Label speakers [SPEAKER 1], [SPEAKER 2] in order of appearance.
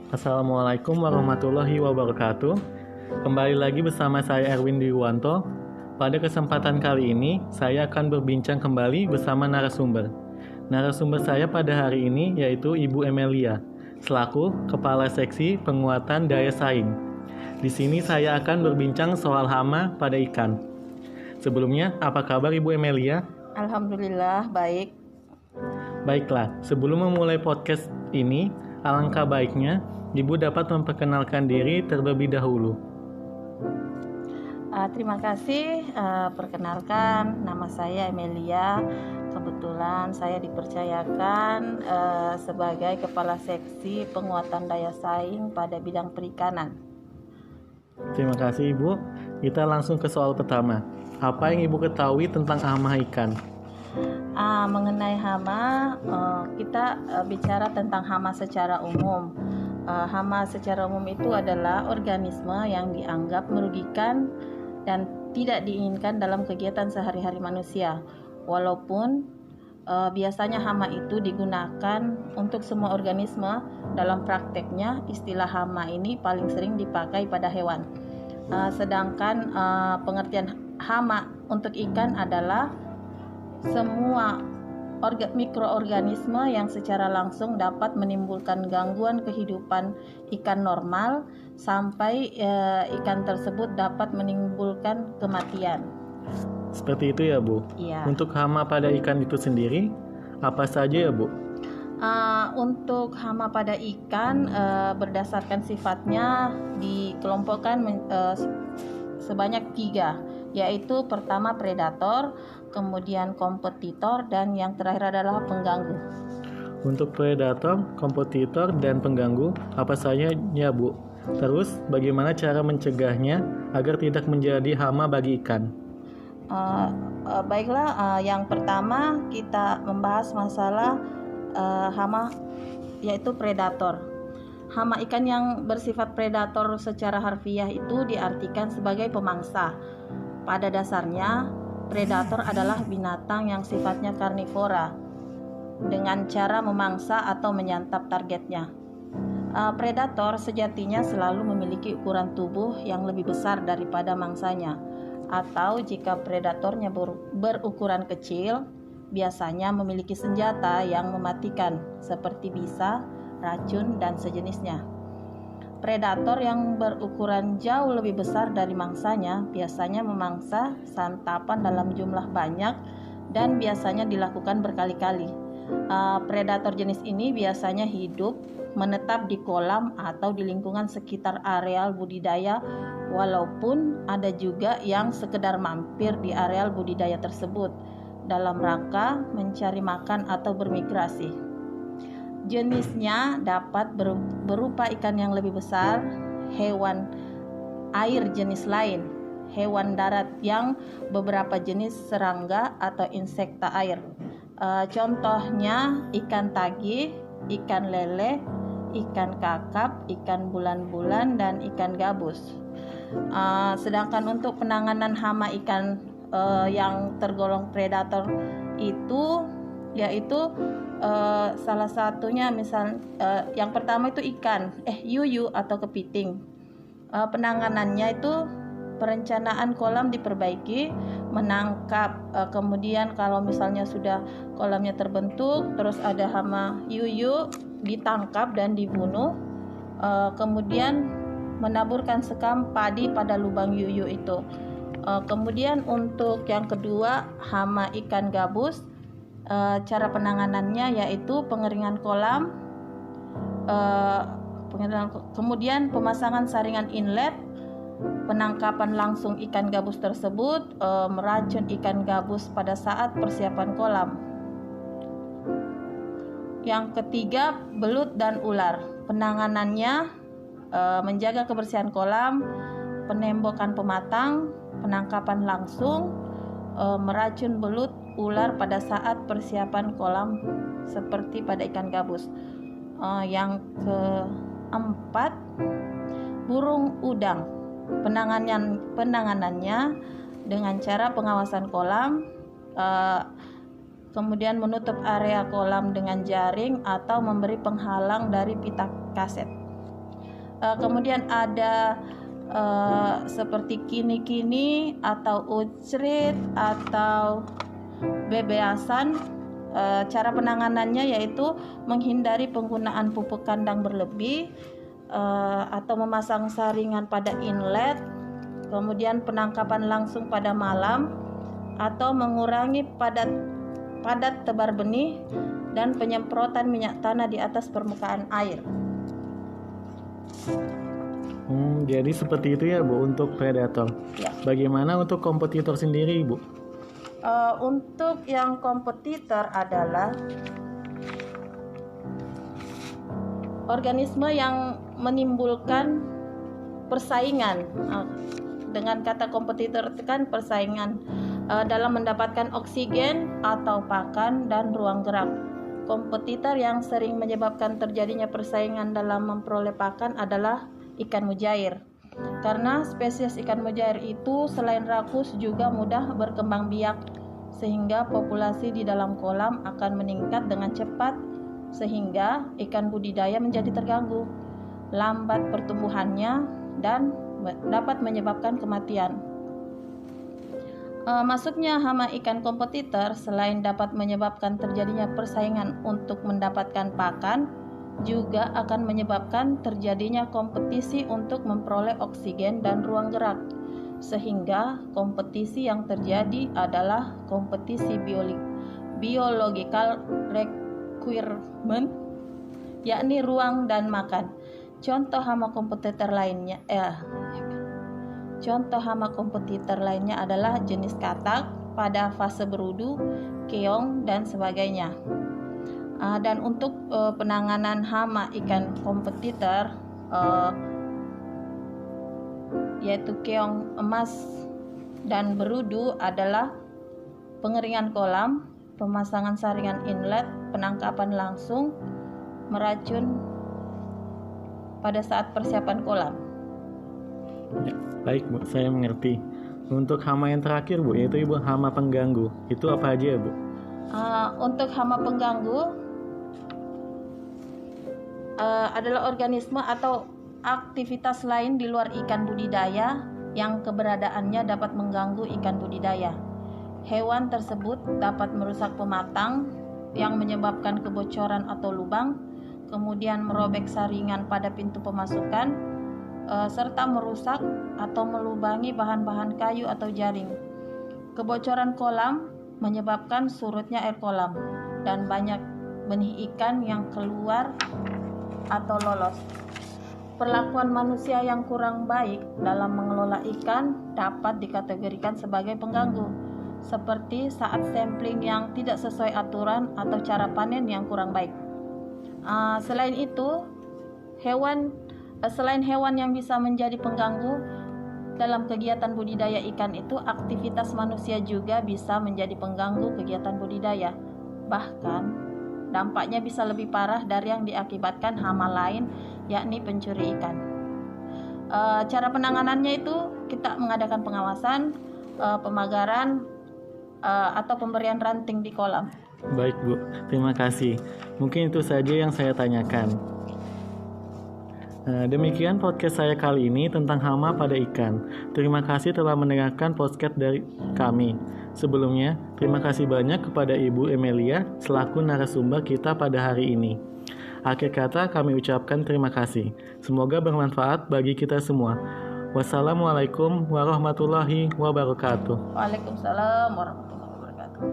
[SPEAKER 1] Assalamualaikum warahmatullahi wabarakatuh. Kembali lagi bersama saya Erwin Dwiwanto. Pada kesempatan kali ini, saya akan berbincang kembali bersama narasumber. Narasumber saya pada hari ini yaitu Ibu Emelia, selaku Kepala Seksi Penguatan Daya Saing. Di sini saya akan berbincang soal hama pada ikan. Sebelumnya, apa kabar Ibu Emelia?
[SPEAKER 2] Alhamdulillah, baik.
[SPEAKER 1] Baiklah, sebelum memulai podcast ini, alangkah baiknya Ibu dapat memperkenalkan diri terlebih dahulu.
[SPEAKER 2] Terima kasih. Perkenalkan, nama saya Emelia. Kebetulan saya dipercayakan sebagai Kepala Seksi Penguatan Daya Saing pada bidang perikanan.
[SPEAKER 1] Terima kasih Ibu. Kita langsung ke soal pertama. Apa yang Ibu ketahui tentang hama ikan?
[SPEAKER 2] Mengenai hama, kita bicara tentang hama secara umum. Hama secara umum itu adalah organisme yang dianggap merugikan dan tidak diinginkan dalam kegiatan sehari-hari manusia. Walaupun biasanya hama itu digunakan untuk semua organisme, dalam prakteknya istilah hama ini paling sering dipakai pada hewan. Sedangkan pengertian hama untuk ikan adalah semua mikroorganisme yang secara langsung dapat menimbulkan gangguan kehidupan ikan normal sampai ikan tersebut dapat menimbulkan kematian.
[SPEAKER 1] Seperti itu ya Bu?
[SPEAKER 2] Iya.
[SPEAKER 1] Untuk hama pada ikan itu sendiri, apa saja ya Bu?
[SPEAKER 2] Untuk hama pada ikan berdasarkan sifatnya dikelompokkan sebanyak 3, yaitu pertama predator, kemudian kompetitor, dan yang terakhir adalah pengganggu.
[SPEAKER 1] Untuk predator, kompetitor, dan pengganggu, apa saja ya Bu? Terus, bagaimana cara mencegahnya agar tidak menjadi hama bagi ikan?
[SPEAKER 2] Baiklah, yang pertama kita membahas masalah hama, yaitu predator. Hama ikan yang bersifat predator secara harfiah itu diartikan sebagai pemangsa. Pada dasarnya, predator adalah binatang yang sifatnya karnivora dengan cara memangsa atau menyantap targetnya. Predator sejatinya selalu memiliki ukuran tubuh yang lebih besar daripada mangsanya, atau jika predatornya berukuran kecil, biasanya memiliki senjata yang mematikan seperti bisa, racun, dan sejenisnya. Predator yang berukuran jauh lebih besar dari mangsanya biasanya memangsa santapan dalam jumlah banyak dan biasanya dilakukan berkali-kali. Predator jenis ini biasanya hidup menetap di kolam atau di lingkungan sekitar areal budidaya, walaupun ada juga yang sekedar mampir di areal budidaya tersebut dalam rangka mencari makan atau bermigrasi. Jenisnya dapat berupa ikan yang lebih besar, hewan air jenis lain, hewan darat yang beberapa jenis serangga atau insekta air. Contohnya ikan tagih, ikan lele, ikan kakap, ikan bulan-bulan, dan ikan gabus. Sedangkan untuk penanganan hama ikan yang tergolong predator itu yaitu salah satunya yang pertama itu yuyu atau kepiting. Penanganannya itu perencanaan kolam diperbaiki, menangkap, kemudian kalau misalnya sudah kolamnya terbentuk, terus ada hama yuyu, ditangkap dan dibunuh, kemudian menaburkan sekam padi pada lubang yuyu itu. Kemudian untuk yang kedua, hama ikan gabus, cara penanganannya yaitu pengeringan kolam, kemudian pemasangan saringan inlet, penangkapan langsung ikan gabus tersebut, meracun ikan gabus pada saat persiapan kolam. Yang ketiga, belut dan ular. Penanganannya menjaga kebersihan kolam, penembokan pematang, penangkapan langsung, meracun belut, ular pada saat persiapan kolam seperti pada ikan gabus. Yang keempat, burung udang. Penanganannya dengan cara pengawasan kolam, kemudian menutup area kolam dengan jaring atau memberi penghalang dari pita kaset. Kemudian ada seperti kini-kini atau ucrit atau bebeasan. Cara penanganannya yaitu menghindari penggunaan pupuk kandang berlebih atau memasang saringan pada inlet, kemudian penangkapan langsung pada malam atau mengurangi padat tebar benih dan penyemprotan minyak tanah di atas permukaan air.
[SPEAKER 1] Jadi seperti itu ya Bu untuk predator.
[SPEAKER 2] Ya.
[SPEAKER 1] Bagaimana untuk kompetitor sendiri Bu?
[SPEAKER 2] Untuk yang kompetitor adalah organisme yang menimbulkan persaingan. Dengan kata kompetitor itu kan persaingan dalam mendapatkan oksigen atau pakan dan ruang gerak. Kompetitor yang sering menyebabkan terjadinya persaingan dalam memperoleh pakan adalah ikan mujair. Karena spesies ikan mujair itu selain rakus juga mudah berkembang biak, sehingga populasi di dalam kolam akan meningkat dengan cepat, sehingga ikan budidaya menjadi terganggu, lambat pertumbuhannya, dan dapat menyebabkan kematian. Masuknya hama ikan kompetitor selain dapat menyebabkan terjadinya persaingan untuk mendapatkan pakan, juga akan menyebabkan terjadinya kompetisi untuk memperoleh oksigen dan ruang gerak, sehingga kompetisi yang terjadi adalah kompetisi biological requirement, yakni ruang dan makan. Contoh hama kompetitor lainnya adalah jenis katak pada fase berudu, keong, dan sebagainya. Dan untuk penanganan hama ikan kompetitor yaitu keong emas dan berudu adalah pengeringan kolam, pemasangan saringan inlet, penangkapan langsung, meracun pada saat persiapan kolam.
[SPEAKER 1] Ya, baik Bu, saya mengerti. Untuk hama yang terakhir Bu, yaitu Ibu hama pengganggu, itu apa aja Bu?
[SPEAKER 2] Untuk hama pengganggu adalah organisme atau aktivitas lain di luar ikan budidaya yang keberadaannya dapat mengganggu ikan budidaya. Hewan tersebut dapat merusak pematang yang menyebabkan kebocoran atau lubang, kemudian merobek saringan pada pintu pemasukan, serta merusak atau melubangi bahan-bahan kayu atau jaring. Kebocoran kolam menyebabkan surutnya air kolam dan banyak benih ikan yang keluar atau lolos. Perlakuan manusia yang kurang baik dalam mengelola ikan dapat dikategorikan sebagai pengganggu, seperti saat sampling yang tidak sesuai aturan atau cara panen yang kurang baik. Selain itu, selain hewan yang bisa menjadi pengganggu dalam kegiatan budidaya ikan itu, aktivitas manusia juga bisa menjadi pengganggu kegiatan budidaya. Bahkan dampaknya bisa lebih parah dari yang diakibatkan hama lain, yakni pencuri ikan. Cara penanganannya itu kita mengadakan pengawasan, pemagaran, atau pemberian ranting di kolam.
[SPEAKER 1] Baik Bu, terima kasih. Mungkin itu saja yang saya tanyakan. Demikian podcast saya kali ini tentang hama pada ikan. Terima kasih telah mendengarkan podcast dari kami. Sebelumnya, terima kasih banyak kepada Ibu Emelia selaku narasumber kita pada hari ini. Akhir kata kami ucapkan terima kasih. Semoga bermanfaat bagi kita semua. Wassalamualaikum warahmatullahi wabarakatuh.
[SPEAKER 2] Waalaikumsalam warahmatullahi wabarakatuh.